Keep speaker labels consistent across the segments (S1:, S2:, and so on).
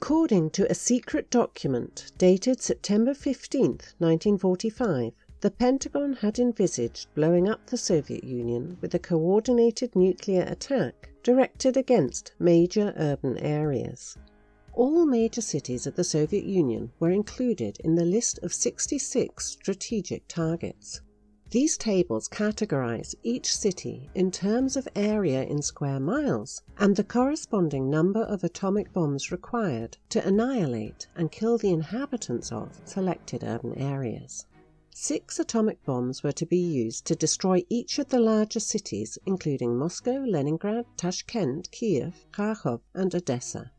S1: According to a secret document dated September 15, 1945, the Pentagon had envisaged blowing up the Soviet Union with a coordinated nuclear attack directed against major urban areas. All major cities of the Soviet Union were included in the list of 66 strategic targets. These tables categorize each city in terms of area in square miles and the corresponding number of atomic bombs required to annihilate and kill the inhabitants of selected urban areas. 6 atomic bombs were to be used to destroy each of the larger cities, including Moscow, Leningrad, Tashkent, Kiev, Kharkov, and Odessa.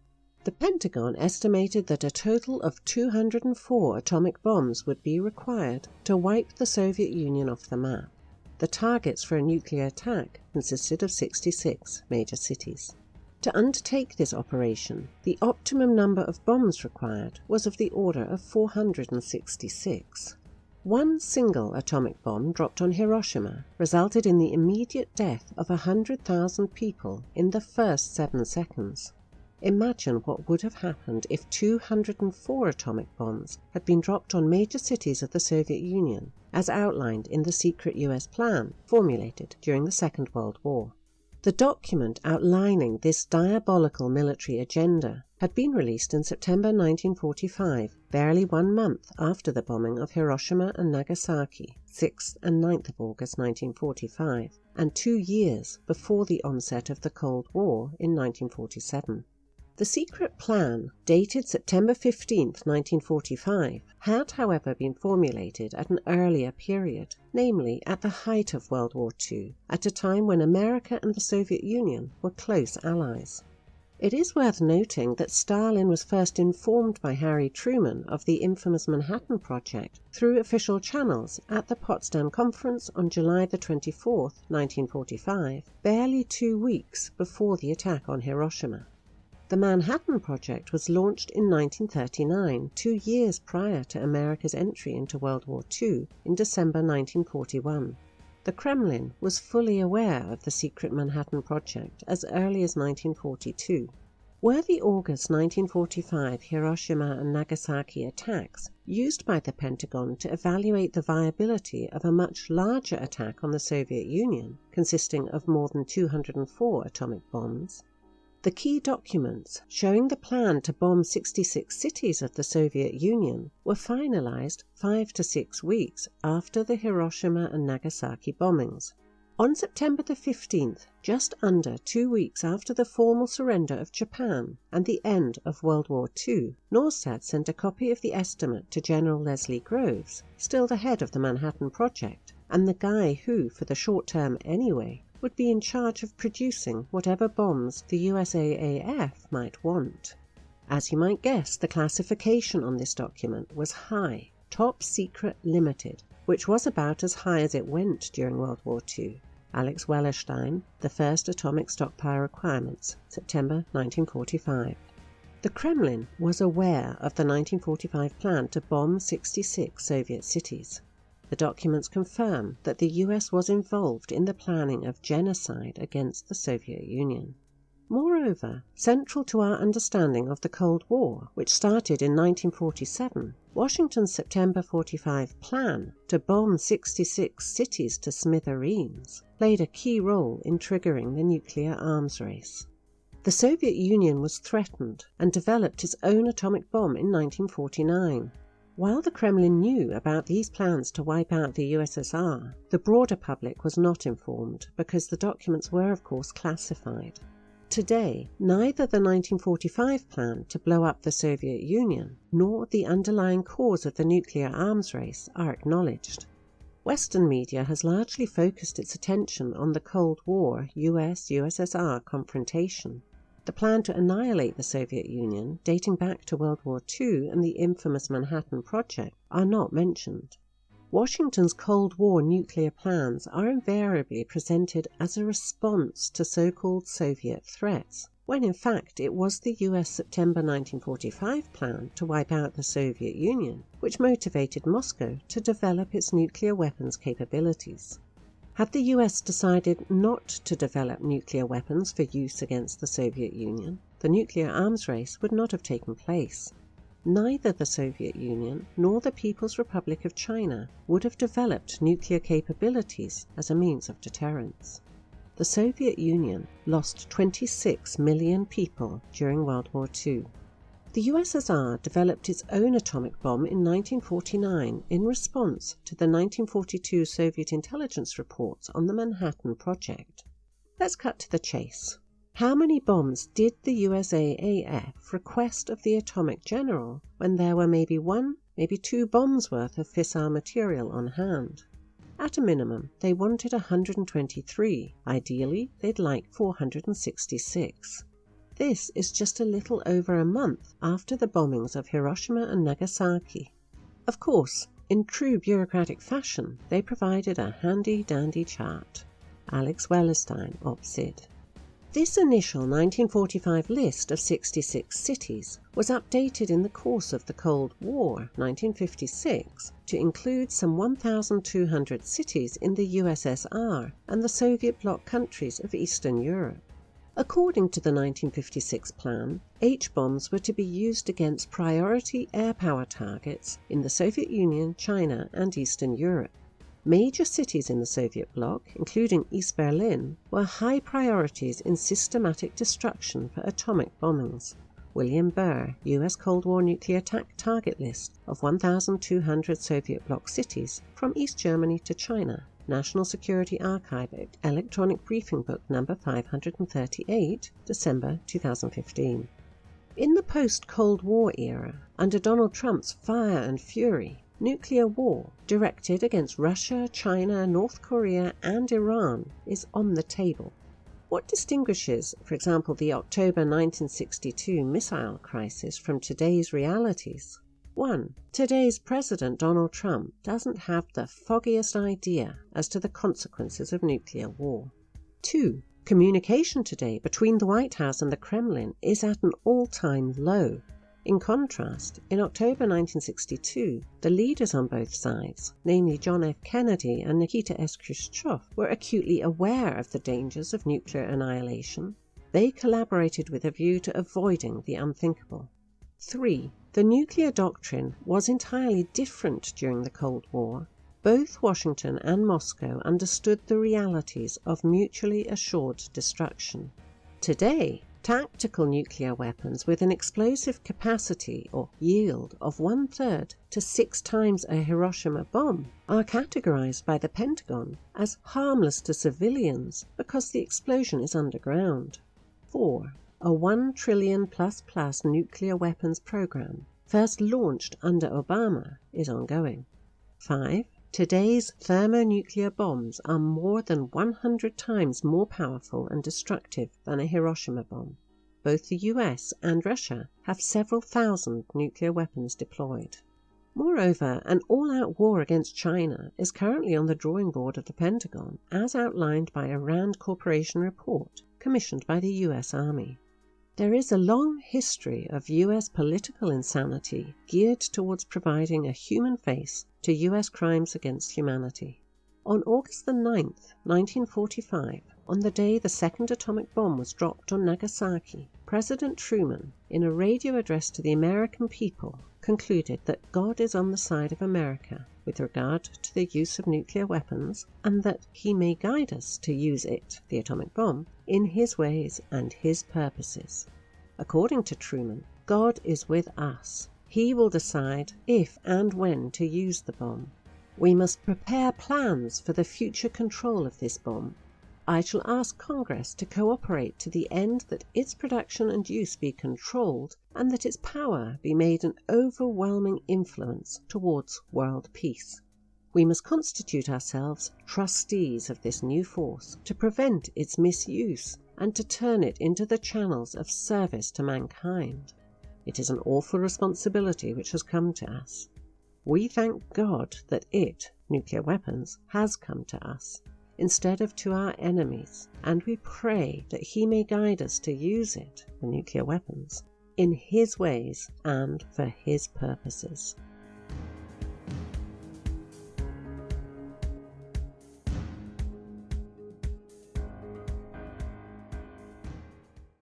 S1: The Pentagon estimated that a total of 204 atomic bombs would be required to wipe the Soviet Union off the map. The targets for a nuclear attack consisted of 66 major cities. To undertake this operation, the optimum number of bombs required was of the order of 466. One single atomic bomb dropped on Hiroshima resulted in the immediate death of 100,000 people in the first 7 seconds. Imagine what would have happened if 204 atomic bombs had been dropped on major cities of the Soviet Union, as outlined in the secret US plan formulated during the Second World War. The document outlining this diabolical military agenda had been released in September 1945, barely 1 month after the bombing of Hiroshima and Nagasaki, 6th and 9th of August 1945, and 2 years before the onset of the Cold War in 1947. The secret plan, dated September 15, 1945, had, however, been formulated at an earlier period, namely at the height of World War II, at a time when America and the Soviet Union were close allies. It is worth noting that Stalin was first informed by Harry Truman of the infamous Manhattan Project through official channels at the Potsdam Conference on July 24, 1945, barely 2 weeks before the attack on Hiroshima. The Manhattan Project was launched in 1939, 2 years prior to America's entry into World War II in December 1941. The Kremlin was fully aware of the secret Manhattan Project as early as 1942. Were the August 1945 Hiroshima and Nagasaki attacks used by the Pentagon to evaluate the viability of a much larger attack on the Soviet Union, consisting of more than 204 atomic bombs? The key documents showing the plan to bomb 66 cities of the Soviet Union were finalized 5 to 6 weeks after the Hiroshima and Nagasaki bombings. On September the 15th, just under 2 weeks after the formal surrender of Japan and the end of World War II, Norstad sent a copy of the estimate to General Leslie Groves, still the head of the Manhattan Project, and the guy who, for the short term anyway, would be in charge of producing whatever bombs the USAAF might want. As you might guess, the classification on this document was high, top secret limited, which was about as high as it went during World War II. Alex Wellerstein, The First Atomic Stockpile Requirements, September 1945. The Kremlin was aware of the 1945 plan to bomb 66 Soviet cities. The documents confirm that the US was involved in the planning of genocide against the Soviet Union. Moreover, central to our understanding of the Cold War, which started in 1947, Washington's September 45 plan to bomb 66 cities to smithereens played a key role in triggering the nuclear arms race. The Soviet Union was threatened and developed its own atomic bomb in 1949. While the Kremlin knew about these plans to wipe out the USSR, the broader public was not informed because the documents were, of course, classified. Today, neither the 1945 plan to blow up the Soviet Union nor the underlying cause of the nuclear arms race are acknowledged. Western media has largely focused its attention on the Cold War US-USSR confrontation. The plan to annihilate the Soviet Union, dating back to World War II and the infamous Manhattan Project, are not mentioned. Washington's Cold War nuclear plans are invariably presented as a response to so-called Soviet threats, when in fact it was the US September 1945 plan to wipe out the Soviet Union which motivated Moscow to develop its nuclear weapons capabilities. Had the US decided not to develop nuclear weapons for use against the Soviet Union, the nuclear arms race would not have taken place. Neither the Soviet Union nor the People's Republic of China would have developed nuclear capabilities as a means of deterrence. The Soviet Union lost 26 million people during World War II. The USSR developed its own atomic bomb in 1949 in response to the 1942 Soviet intelligence reports on the Manhattan Project. Let's cut to the chase. How many bombs did the USAAF request of the atomic general when there were maybe 1, maybe 2 bombs worth of fissile material on hand? At a minimum, they wanted 123. Ideally, they'd like 466. This is just a little over a month after the bombings of Hiroshima and Nagasaki. Of course, in true bureaucratic fashion, they provided a handy-dandy chart. Alex Wellerstein, Op.Cit. This initial 1945 list of 66 cities was updated in the course of the Cold War, 1956, to include some 1,200 cities in the USSR and the Soviet bloc countries of Eastern Europe. According to the 1956 plan, H-bombs were to be used against priority air power targets in the Soviet Union, China, and Eastern Europe. Major cities in the Soviet bloc, including East Berlin, were high priorities in systematic destruction for atomic bombings. William Burr, U.S. Cold War Nuclear Attack Target List of 1,200 Soviet bloc cities from East Germany to China. National Security Archive Electronic Briefing Book No. 538, December 2015. In the post-Cold War era, under Donald Trump's fire and fury, nuclear war directed against Russia, China, North Korea, and Iran is on the table. What distinguishes, for example, the October 1962 missile crisis from today's realities? 1. Today's President Donald Trump doesn't have the foggiest idea as to the consequences of nuclear war. 2. Communication today between the White House and the Kremlin is at an all-time low. In contrast, in October 1962, the leaders on both sides, namely John F. Kennedy and Nikita S. Khrushchev, were acutely aware of the dangers of nuclear annihilation. They collaborated with a view to avoiding the unthinkable. 3. The nuclear doctrine was entirely different during the Cold War. Both Washington and Moscow understood the realities of mutually assured destruction. Today, tactical nuclear weapons with an explosive capacity or yield of 1/3 to 6 times a Hiroshima bomb are categorized by the Pentagon as harmless to civilians because the explosion is underground. 4. A $1 trillion plus nuclear weapons program, first launched under Obama, is ongoing. 5. Today's thermonuclear bombs are more than 100 times more powerful and destructive than a Hiroshima bomb. Both the US and Russia have several thousand nuclear weapons deployed. Moreover, an all-out war against China is currently on the drawing board of the Pentagon, as outlined by a Rand Corporation report commissioned by the US Army. There is a long history of US political insanity geared towards providing a human face to US crimes against humanity. On August 9th, 1945, on the day the second atomic bomb was dropped on Nagasaki, President Truman, in a radio address to the American people, concluded that God is on the side of America with regard to the use of nuclear weapons, and that He may guide us to use it, the atomic bomb, in His ways and His purposes. According to Truman, God is with us. He will decide if and when to use the bomb. We must prepare plans for the future control of this bomb. I shall ask Congress to cooperate to the end that its production and use be controlled, and that its power be made an overwhelming influence towards world peace. We must constitute ourselves trustees of this new force to prevent its misuse and to turn it into the channels of service to mankind. It is an awful responsibility which has come to us. We thank God that it, nuclear weapons, has come to us, instead of to our enemies, and we pray that He may guide us to use it, the nuclear weapons, in His ways and for His purposes.